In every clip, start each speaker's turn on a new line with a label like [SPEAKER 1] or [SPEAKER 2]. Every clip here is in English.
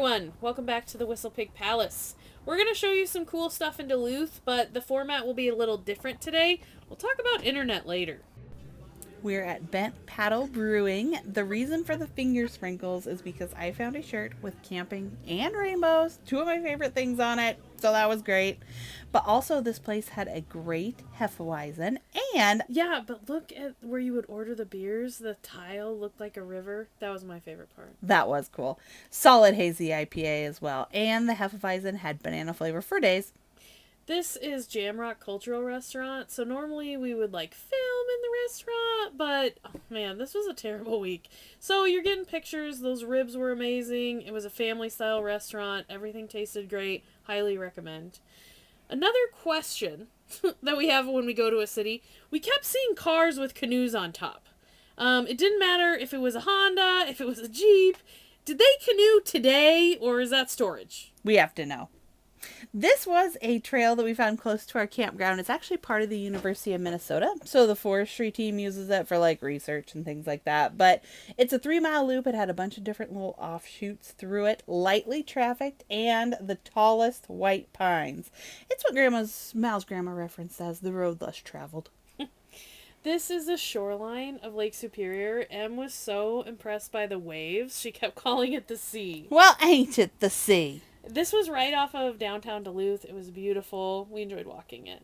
[SPEAKER 1] everyone! Welcome back to the Whistle Pig Palace. We're going to show you some cool stuff in Duluth, but the format will be a little different today. We'll talk about internet later.
[SPEAKER 2] We're at Bent Paddle Brewing. The reason for the finger sprinkles is because I found a shirt with camping and rainbows, two of my favorite things on it, so that was great. But also this place had a great Hefeweizen and...
[SPEAKER 1] Yeah, but look at where you would order the beers. The tile looked like a river. That was my favorite part.
[SPEAKER 2] That was cool. Solid hazy IPA as well. And the Hefeweizen had banana flavor for days.
[SPEAKER 1] This is Jamrock Cultural Restaurant, so normally we would film in the restaurant, but oh man, this was a terrible week. So you're getting pictures, those ribs were amazing, it was a family style restaurant, everything tasted great, highly recommend. Another question that we have when we go to a city, we kept seeing cars with canoes on top. It didn't matter if it was a Honda, if it was a Jeep. Did they canoe today, or is that storage?
[SPEAKER 2] We have to know. This was a trail that we found close to our campground. It's actually part of the University of Minnesota, so the forestry team uses it for research and things like that. But it's a 3-mile loop. It had a bunch of different little offshoots through it, lightly trafficked, and the tallest white pines. It's what Mal's grandma referenced as the road less traveled.
[SPEAKER 1] This is the shoreline of Lake Superior. Em was so impressed by the waves, she kept calling it the sea.
[SPEAKER 2] Well, ain't it the sea?
[SPEAKER 1] This was right off of downtown Duluth. It was beautiful. We enjoyed walking it.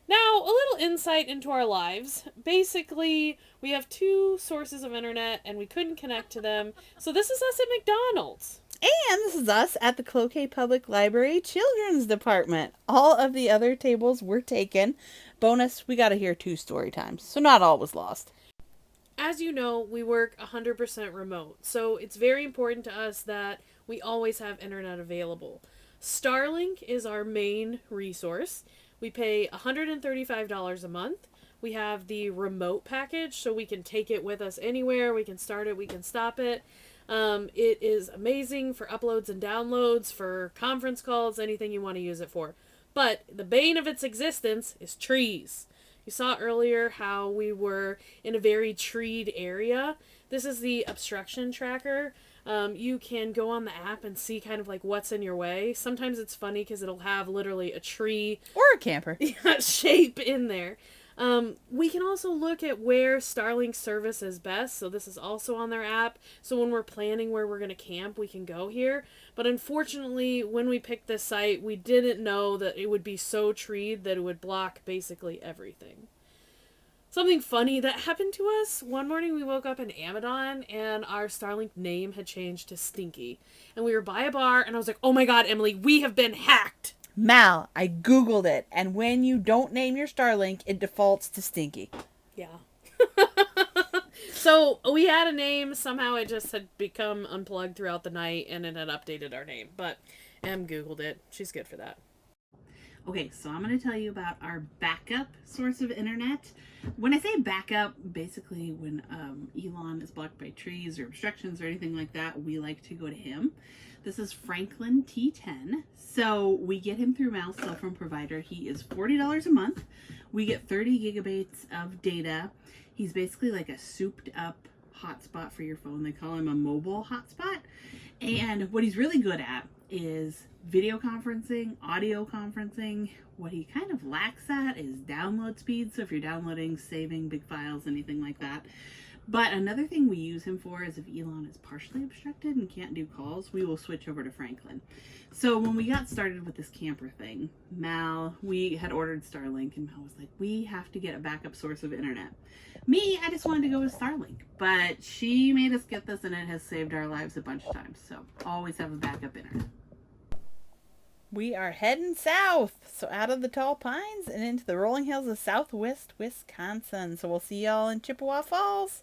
[SPEAKER 1] Now, a little insight into our lives. Basically, we have 2 sources of internet and we couldn't connect to them. So this is us at McDonald's.
[SPEAKER 2] And this is us at the Cloquet Public Library Children's Department. All of the other tables were taken. Bonus, we got to hear 2 story times, so not all was lost.
[SPEAKER 1] As you know, we work 100% remote, so it's very important to us that we always have internet available. Starlink is our main resource. We pay $135 a month. We have the remote package, so we can take it with us anywhere. We can start it, we can stop it. It is amazing for uploads and downloads, for conference calls, anything you want to use it for. But the bane of its existence is trees. You saw earlier how we were in a very treed area. This is the obstruction tracker. You can go on the app and see kind of what's in your way. Sometimes it's funny because it'll have literally a tree
[SPEAKER 2] or a camper
[SPEAKER 1] shape in there. We can also look at where Starlink service is best. So this is also on their app. So when we're planning where we're going to camp, we can go here. But unfortunately, when we picked this site, we didn't know that it would be so treed that it would block basically everything. Something funny that happened to us, one morning we woke up in Amadon and our Starlink name had changed to Stinky. And we were by a bar and I was like, oh my god, Emily, we have been hacked.
[SPEAKER 2] Mal, I Googled it, and when you don't name your Starlink, it defaults to Stinky.
[SPEAKER 1] Yeah. So we had a name, somehow it just had become unplugged throughout the night and it had updated our name. But Em Googled it. She's good for that.
[SPEAKER 2] Okay, so I'm going to tell you about our backup source of internet. When I say backup, basically when Elon is blocked by trees or obstructions or anything like that, we like to go to him. This is Franklin T10. So we get him through Mal's cell phone provider. He is $40 a month. We get 30 gigabytes of data. He's basically like a souped up hotspot for your phone. They call him a mobile hotspot. And what he's really good at is video conferencing, audio conferencing. What he kind of lacks at is download speed. So if you're downloading, saving big files, anything like that. But another thing we use him for is if Elon is partially obstructed and can't do calls, we will switch over to Franklin. So when we got started with this camper thing, we had ordered Starlink and Mal was like, we have to get a backup source of internet. Me, I just wanted to go with Starlink, but she made us get this and it has saved our lives a bunch of times. So always have a backup internet. We are heading south, so out of the tall pines and into the rolling hills of southwest Wisconsin. So we'll see y'all in Chippewa Falls.